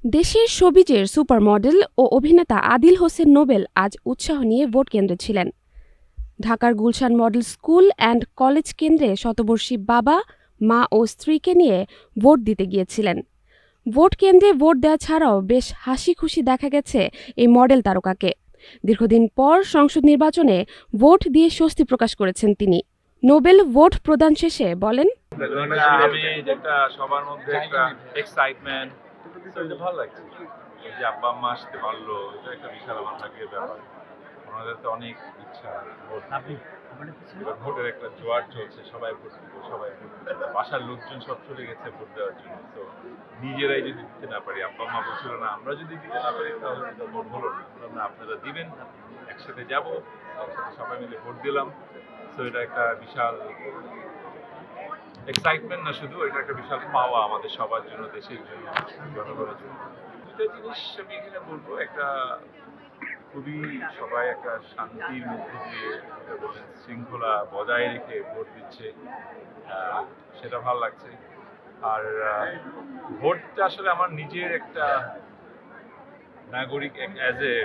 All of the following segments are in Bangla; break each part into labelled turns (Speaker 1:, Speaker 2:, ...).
Speaker 1: দেশের শোবিজের সুপার মডেল ও অভিনেতা আদিল হোসেন নোবেল আজ উৎসাহ নিয়ে ভোট কেন্দ্রে ছিলেন। ঢাকার Gulshan model school and college কেন্দ্রে শতবর্ষী বাবা, মা ও স্ত্রীকে নিয়ে ভোট দিতে গিয়েছিলেন। ভোট কেন্দ্রে ভোট দেওয়া ছাড়াও বেশ হাসি খুশি দেখা গেছে এই মডেল তারকাকে। দীর্ঘদিন পর সংসদ নির্বাচনে ভোট দিয়ে স্বস্তি প্রকাশ করেছেন তিনি। নোবেল ভোট প্রদান শেষে বলেন,
Speaker 2: আমি যেটা সবার মধ্যে একটা এক্সাইটমেন্ট, এটা ভালো লাগছে। এই যে আব্বা আম্মা আসতে পারলো, এটা একটা বিশাল আমার ভাগ্যের ব্যাপার। ওনাদের তো অনেক ইচ্ছা ভোট দিতে। এবার ভোটের একটা জোয়ার চলছে, সবাই ভোট দিবে, সবাই ভোট দিবে। বাসার লোকজন সব চলে গেছে ভোট দেওয়ার জন্য। তো নিজেরাই যদি দিতে না পারি, আব্বা আম্মা বলছিল না আমরা যদি দিতে না পারি তাহলে তো ভোট হলো না। বললাম না, আপনারা দিবেন, একসাথে যাব, একসাথে সবাই মিলে ভোট দিলাম। তো এটা একটা বিশাল এক্সাইটমেন্ট না, শুধু এটা একটা বিশাল পাওয়া আমাদের সবার জন্য, দেশের জন্য, জনগণের জন্য। দুটা জিনিস আমি এখানে বলবো, একটা খুবই সবাই একটা শান্তির মধ্যে দিয়ে শৃঙ্খলা বজায় রেখে ভোট দিচ্ছে, সেটা ভালো লাগছে। আর ভোটটা আসলে আমার নিজের একটা নাগরিক, অ্যাজ এ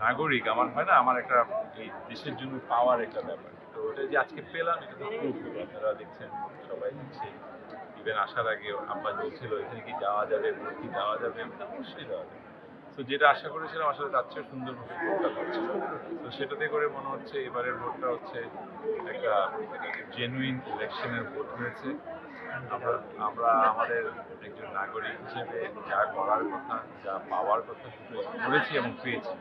Speaker 2: নাগরিক আমার হয় না, আমার একটা এই দেশের জন্য পাওয়ার একটা ব্যাপার। তো ওটা যে আজকে পেলাম, এটা তো খুব, আপনারা দেখছেন সবাই দিচ্ছে। ইভেন আসার আগে আব্বা বলছিল এখানে কি যাওয়া যাবে, ভোট কি যাওয়া যাবে, অবশ্যই যাওয়া যাবে। তো যেটা আশা করেছিলাম আসলে তার চেয়ে সুন্দরভাবে ভোটটা হচ্ছে। তো সেটাতে করে মনে হচ্ছে এবারের ভোটটা হচ্ছে একটা জেনুইন ইলেকশনের ভোট হয়েছে। আমরা আমরা আমাদের একজন নাগরিক হিসেবে যা করার কথা, যা পাওয়ার কথা, সেটা করেছি এবং পেয়েছি।